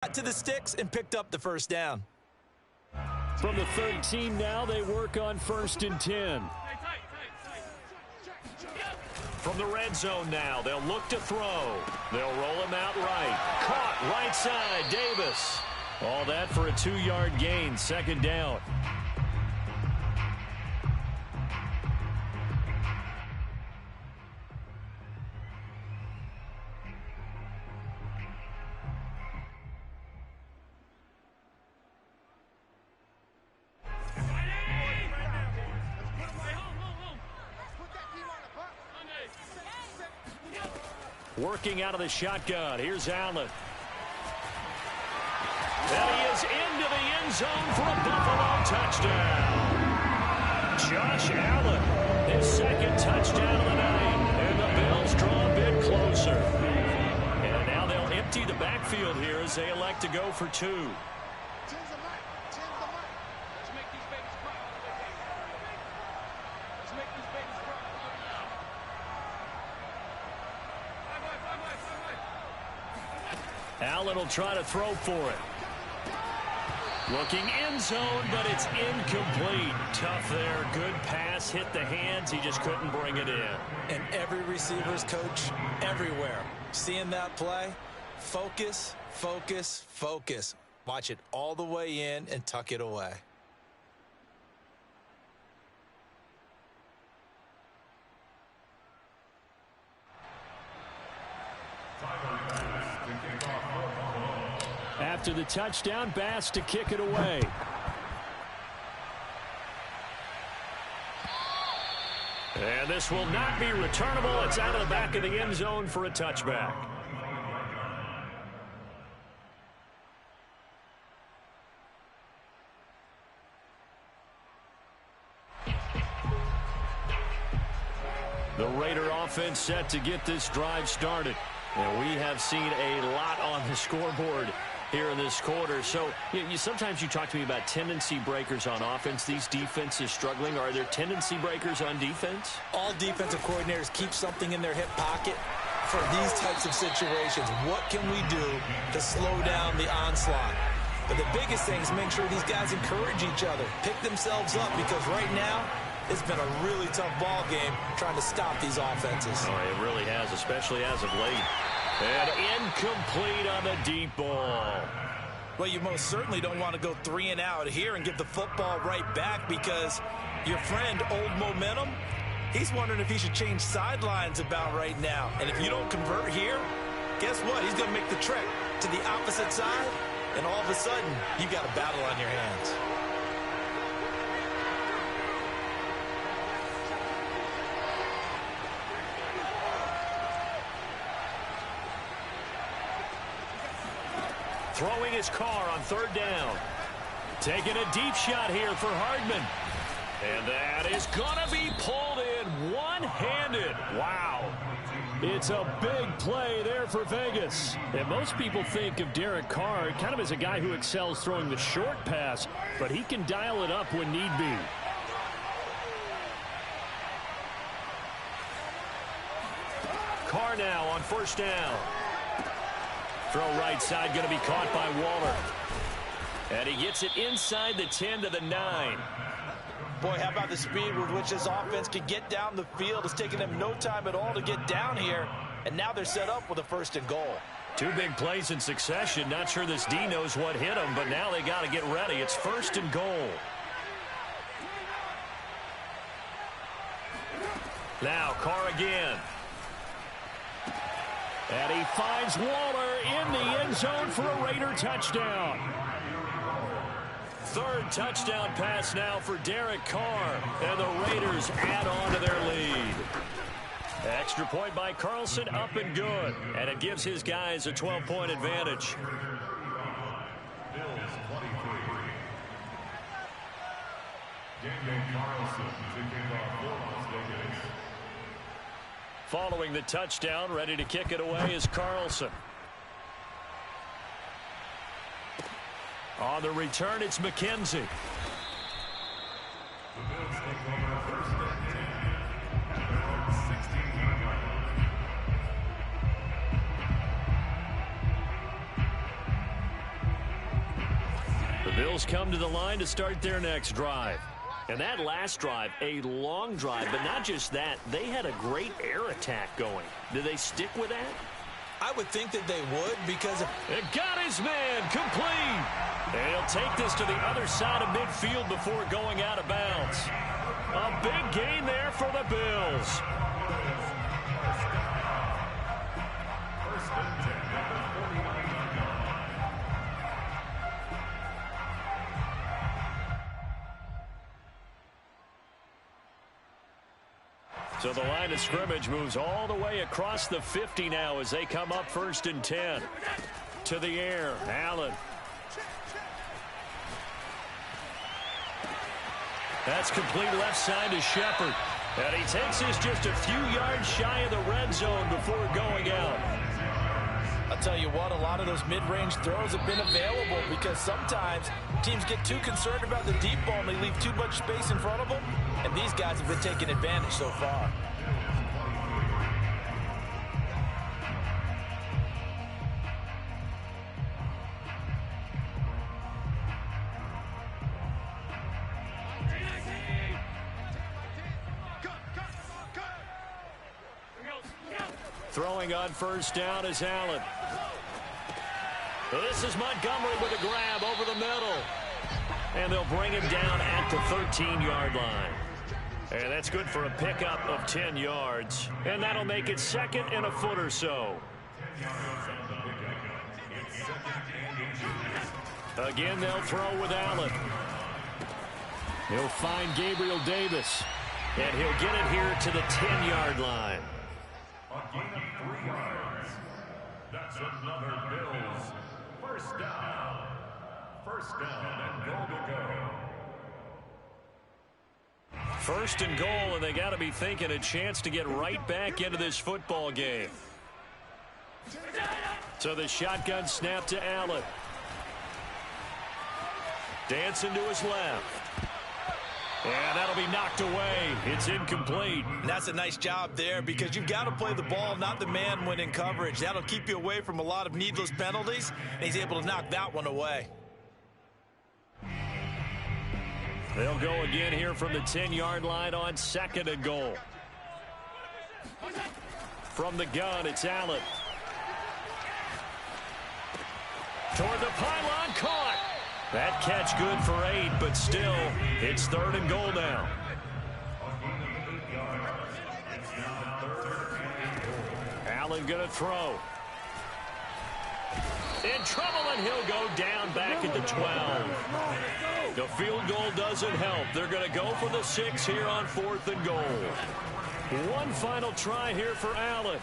Got to the sticks and picked up the first down. From the 13 now, they work on 1st and 10. From the red zone now, they'll look to throw. They'll roll him out right. Caught right side, Davis. All that for a 2-yard gain, 2nd down. Working out of the shotgun. Here's Allen. And he is into the end zone for a Buffalo touchdown. Josh Allen, his 2nd touchdown of the night. And the Bills draw a bit closer. And now they'll empty the backfield here as they elect to go for 2. Allen will try to throw for it. Looking end zone, but it's incomplete. Tough there. Good pass. Hit the hands. He just couldn't bring it in. And every receiver's coach everywhere. Seeing that play, focus, focus, focus. Watch it all the way in and tuck it away. After the touchdown, Bass to kick it away. And this will not be returnable. It's out of the back of the end zone for a touchback. The Raider offense set to get this drive started. And we have seen a lot on the scoreboard here in this quarter. So sometimes you talk to me about tendency breakers on offense. These defenses struggling. Are there tendency breakers on defense? All defensive coordinators keep something in their hip pocket for these types of situations. What can we do to slow down the onslaught? But the biggest thing is make sure these guys encourage each other, pick themselves up, because right now it's been a really tough ball game trying to stop these offenses. Oh, it really has, especially as of late. And incomplete on the deep ball. Well, you most certainly don't want to go 3 and out here and give the football right back, because your friend, Old Momentum, he's wondering if he should change sidelines about right now. And if you don't convert here, guess what? He's going to make the trek to the opposite side, and all of a sudden, you've got a battle on your hands. Throwing his car on 3rd down. Taking a deep shot here for Hardman. And that is going to be pulled in one-handed. Wow. It's a big play there for Vegas. And most people think of Derek Carr kind of as a guy who excels throwing the short pass, but he can dial it up when need be. Carr now on 1st down. Throw right side, going to be caught by Waller. And he gets it inside the 10 to the 9. Boy, how about the speed with which this offense can get down the field? It's taken them no time at all to get down here. And now they're set up with a 1st and goal. 2 big plays in succession. Not sure this D knows what hit him, but now they got to get ready. It's 1st and goal. Now Carr again. And he finds Waller in the end zone for a Raider touchdown. 3rd touchdown pass now for Derek Carr. And the Raiders add on to their lead. Extra point by Carlson, up and good. And it gives his guys a 12-point advantage. Bills 23. Daniel Carlson to kick off for Las Vegas. Following the touchdown, ready to kick it away is Carlson. On the return, it's McKenzie. The Bills take over 1st and 10. At their own 16-yard line. The Bills come to the line to start their next drive. And that last drive, a long drive, but not just that. They had a great air attack going. Do they stick with that? I would think that they would because it got his man complete. And he'll take this to the other side of midfield before going out of bounds. A big gain there for the Bills. So the line of scrimmage moves all the way across the 50 now as they come up 1st and 10. To the air, Allen. That's complete left side to Shepard. And he takes this just a few yards shy of the red zone before going out. I'll tell you what, a lot of those mid-range throws have been available because sometimes teams get too concerned about the deep ball and they leave too much space in front of them. And these guys have been taking advantage so far. Throwing on 1st down is Allen. This is Montgomery with a grab over the middle. And they'll bring him down at the 13-yard line. And that's good for a pickup of 10 yards. And that'll make it 2nd and a foot or so. Again, they'll throw with Allen. He'll find Gabriel Davis. And he'll get it here to the 10-yard line. A gain of 3 yards. That's another Bills. 1st down. 1st down and goal to go. 1st and goal, and they got to be thinking a chance to get right back into this football game. So the shotgun snap to Allen. Dancing to his left. And that'll be knocked away. It's incomplete. And that's a nice job there because you've got to play the ball, not the man when in coverage. That'll keep you away from a lot of needless penalties, and he's able to knock that one away. They'll go again here from the 10-yard line on 2nd and goal. From the gun, it's Allen. Toward the pylon, caught. That catch good for 8, but still, it's 3rd and goal now. Allen gonna throw. In trouble, and he'll go down back at the 12. The field goal doesn't help. They're going to go for the 6 here on 4th and goal. One final try here for Allen.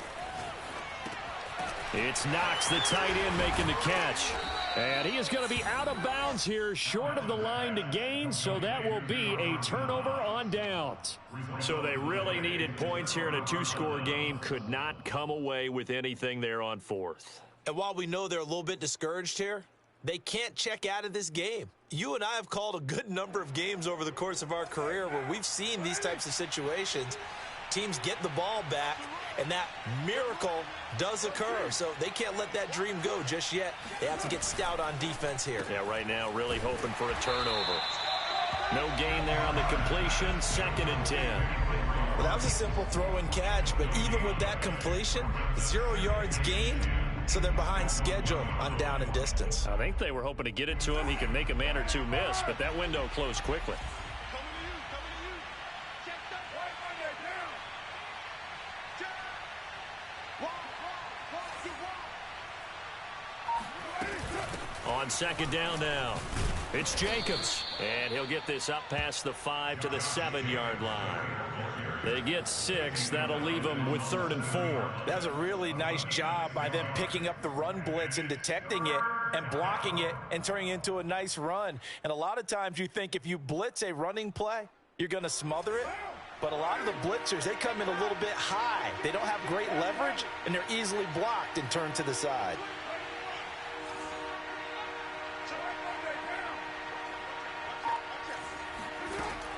It's Knox, the tight end, making the catch. And he is going to be out of bounds here, short of the line to gain, so that will be a turnover on downs. So they really needed points here in a 2-score game. Could not come away with anything there on 4th. And while we know they're a little bit discouraged here, they can't check out of this game. You and I have called a good number of games over the course of our career where we've seen these types of situations. Teams get the ball back, and that miracle does occur. So they can't let that dream go just yet. They have to get stout on defense here. Yeah, right now really hoping for a turnover. No gain there on the completion, 2nd and 10. Well, that was a simple throw and catch, but even with that completion, 0 yards gained. So they're behind schedule on down and distance. I think they were hoping to get it to him. He could make a man or two miss, but that window closed quickly. On 2nd down now, it's Jacobs. And he'll get this up past the 5 to the 7-yard line. They get 6. That'll leave them with 3rd and 4. That's a really nice job by them picking up the run blitz and detecting it and blocking it and turning it into a nice run. And a lot of times you think if you blitz a running play, you're going to smother it. But a lot of the blitzers, they come in a little bit high. They don't have great leverage, and they're easily blocked and turned to the side.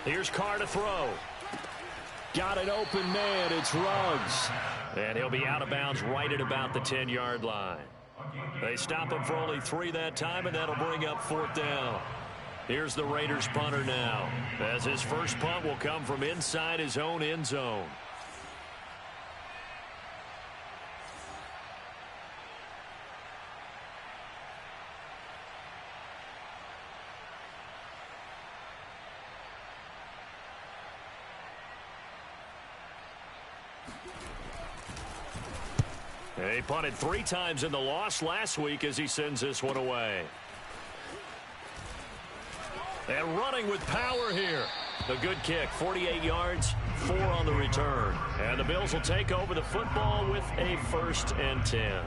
Here's Carr to throw. Got an open man. It's Ruggs. And he'll be out of bounds right at about the 10-yard line. They stop him for only 3 that time, and that'll bring up 4th down. Here's the Raiders punter now, as his first punt will come from inside his own end zone. He punted 3 times in the loss last week as he sends this one away. And running with power here. A good kick, 48 yards, 4 on the return. And the Bills will take over the football with a 1st and 10.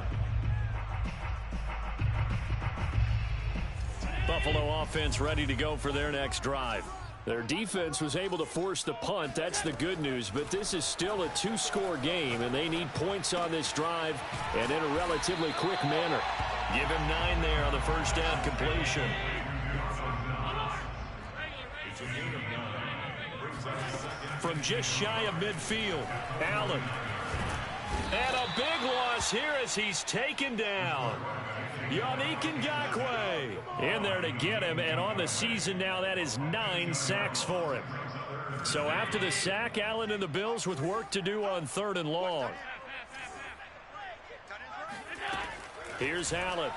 Buffalo offense ready to go for their next drive. Their defense was able to force the punt. That's the good news. But this is still a 2-score game, and they need points on this drive and in a relatively quick manner. Give him 9 there on the first down completion. From just shy of midfield, Allen. And a big loss here as he's taken down. Yannick Ngakoue in there to get him, and on the season now, that is 9 sacks for him. So after the sack, Allen and the Bills with work to do on 3rd and long. Here's Allen.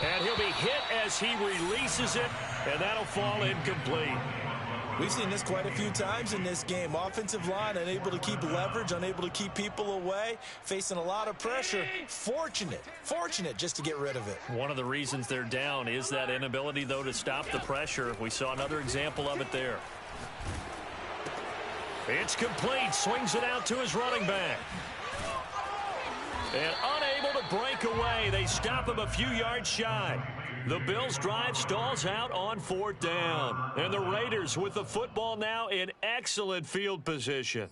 And he'll be hit as he releases it, and that'll fall incomplete. We've seen this quite a few times in this game. Offensive line unable to keep leverage, unable to keep people away, facing a lot of pressure. Fortunate just to get rid of it. One of the reasons they're down is that inability, though, to stop the pressure. We saw another example of it there. It's complete. Swings it out to his running back. And unable to break away. They stop him a few yards shy. The Bills' drive stalls out on 4th down. And the Raiders with the football now in excellent field position.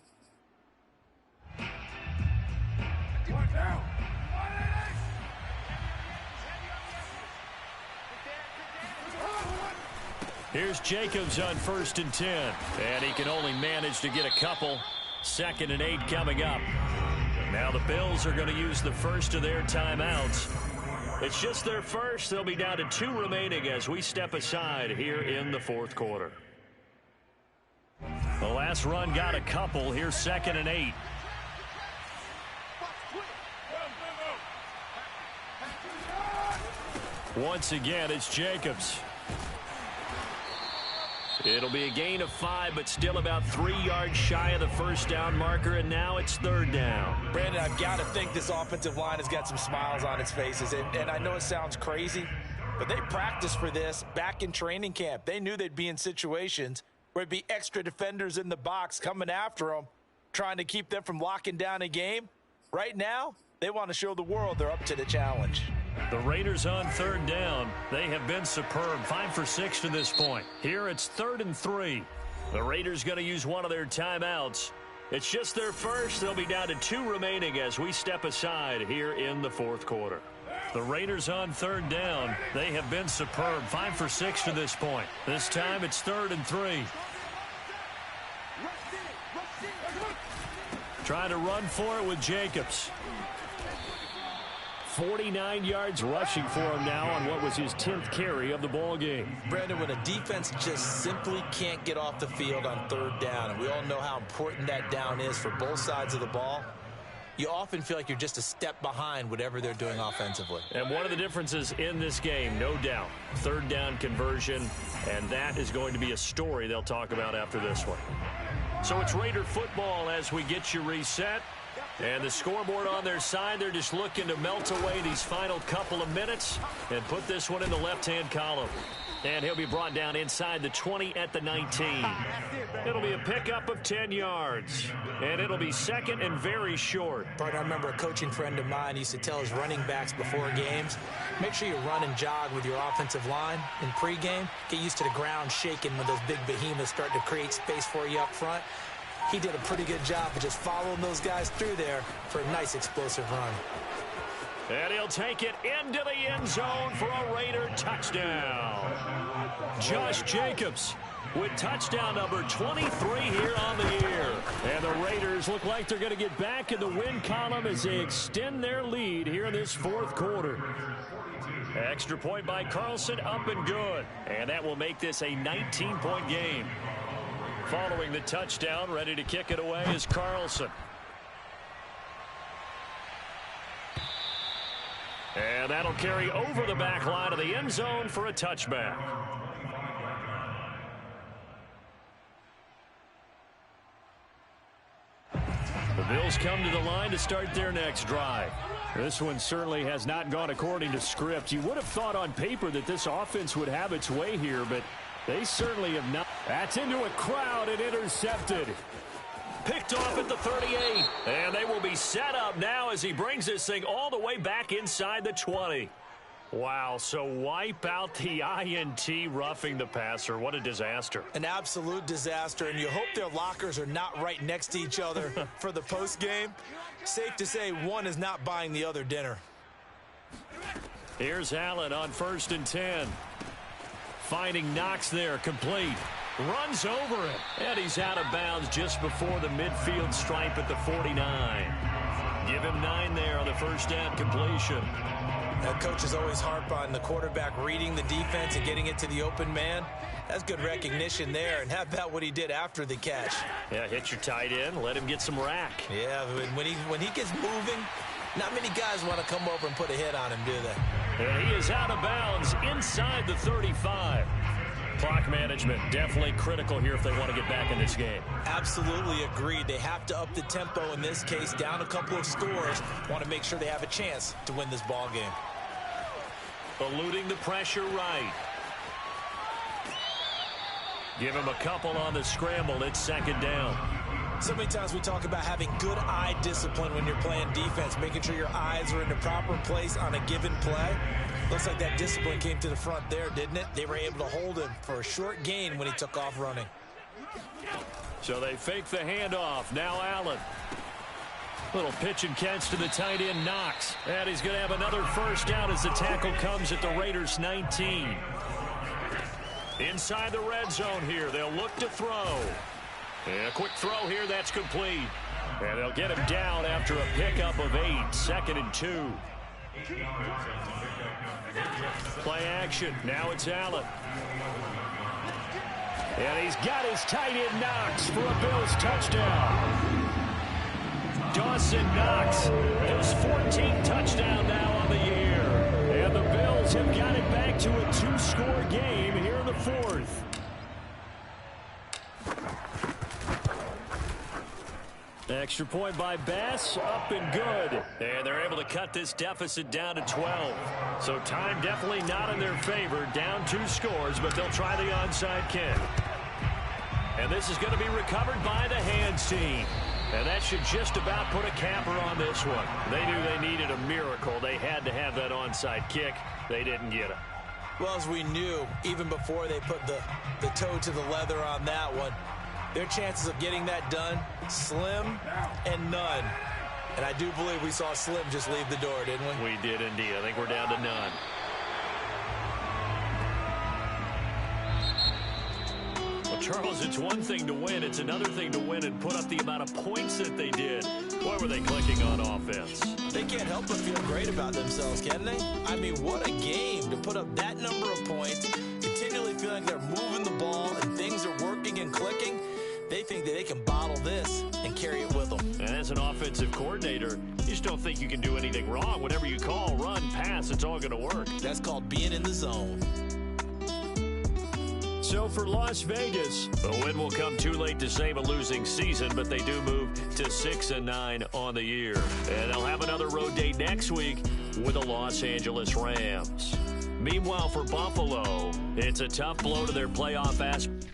Here's Jacobs on 1st and 10. And he can only manage to get a couple. 2nd and 8 coming up. Now the Bills are going to use the first of their timeouts. It's just their first. They'll be down to 2 remaining as we step aside here in the 4th quarter. The last run got a couple. Here's 2nd and 8. Once again, it's Jacobs. It'll be a gain of 5, but still about 3 yards shy of the first down marker, and now it's 3rd down. Brandon, I've got to think this offensive line has got some smiles on its faces, and I know it sounds crazy, but they practiced for this back in training camp. They knew they'd be in situations where it'd be extra defenders in the box coming after them, trying to keep them from locking down a game. Right now, they want to show the world they're up to the challenge. The Raiders on 3rd down. They have been superb. 5 for 6 to this point. Here it's 3rd and 3. The Raiders going to use one of their timeouts. It's just their first. They'll be down to 2 remaining as we step aside here in the 4th quarter. The Raiders on 3rd down. They have been superb. 5 for 6 to this point. This time it's 3rd and 3. Trying to run for it with Jacobs. 49 yards rushing for him now on what was his 10th carry of the ball game. Brandon, when a defense just simply can't get off the field on 3rd down, and we all know how important that down is for both sides of the ball, you often feel like you're just a step behind whatever they're doing offensively. And one of the differences in this game, no doubt, 3rd down conversion, and that is going to be a story they'll talk about after this one. So it's Raider football as we get you reset. And the scoreboard on their side, they're just looking to melt away these final couple of minutes and put this one in the left-hand column. And he'll be brought down inside the 20 at the 19. It'll be a pickup of 10 yards. And it'll be 2nd and very short. Partner, I remember a coaching friend of mine used to tell his running backs before games, make sure you run and jog with your offensive line in pregame. Get used to the ground shaking when those big behemoths start to create space for you up front. He did a pretty good job of just following those guys through there for a nice explosive run. And he'll take it into the end zone for a Raider touchdown. Josh Jacobs with touchdown number 23 here on the year. And the Raiders look like they're going to get back in the win column as they extend their lead here in this fourth quarter. Extra point by Carlson, up and good. And that will make this a 19-point game. Following the touchdown, ready to kick it away is Carlson. And that'll carry over the back line of the end zone for a touchback. The Bills come to the line to start their next drive. This one certainly has not gone according to script. You would have thought on paper that this offense would have its way here, but they certainly have not. That's into a crowd and intercepted. Picked off at the 38. And they will be set up now as he brings this thing all the way back inside the 20. Wow, so wipe out the INT, roughing the passer. What a disaster. An absolute disaster, and you hope their lockers are not right next to each other for the postgame. Safe to say one is not buying the other dinner. Here's Allen on 1st and 10. Finding Knox there, complete. Runs over it. And he's out of bounds just before the midfield stripe at the 49. Give him 9 there on the first down completion. Coaches always harp on the quarterback reading the defense and getting it to the open man. That's good recognition there. And how about what he did after the catch? Yeah, hit your tight end, let him get some rack. Yeah, when he gets moving, not many guys want to come over and put a hit on him, do they? And he is out of bounds inside the 35. Clock management definitely critical here if they want to get back in this game. Absolutely agreed. They have to up the tempo in this case, down a couple of scores. Want to make sure they have a chance to win this ball game. Eluding the pressure right. Give him a couple on the scramble. It's 2nd down. So many times we talk about having good eye discipline when you're playing defense, making sure your eyes are in the proper place on a given play. Looks like that discipline came to the front there, didn't it? They were able to hold him for a short gain when he took off running. So they fake the handoff. Now Allen. Little pitch and catch to the tight end, Knox. And he's going to have another first down as the tackle comes at the Raiders' 19. Inside the red zone here. They'll look to throw. And a quick throw here. That's complete. And they'll get him down after a pickup of 8. 2nd and 2. Play action. Now it's Allen. And he's got his tight end Knox for a Bills touchdown. Dawson Knox, his 14th touchdown now on the year. And the Bills have got it back to a 2-score game here in the 4th. Extra point by Bass, up and good. And they're able to cut this deficit down to 12. So time definitely not in their favor. Down 2 scores, but they'll try the onside kick. And this is going to be recovered by the hands team. And that should just about put a capper on this one. They knew they needed a miracle. They had to have that onside kick. They didn't get it. Well, as we knew, even before they put the toe to the leather on that one, their chances of getting that done, slim and none. And I do believe we saw Slim just leave the door, didn't we? We did indeed. I think we're down to none. Well, Charles, it's one thing to win. It's another thing to win and put up the amount of points that they did. Why were they clicking on offense? They can't help but feel great about themselves, can they? I mean, what a game to put up that number of points, continually feeling like they're moving the ball and things are working and clicking. They think that they can bottle this and carry it with them. And as an offensive coordinator, you just don't think you can do anything wrong. Whatever you call, run, pass, it's all going to work. That's called being in the zone. So for Las Vegas, the win will come too late to save a losing season, but they do move to 6-9 on the year. And they'll have another road date next week with the Los Angeles Rams. Meanwhile, for Buffalo, it's a tough blow to their playoff aspirations.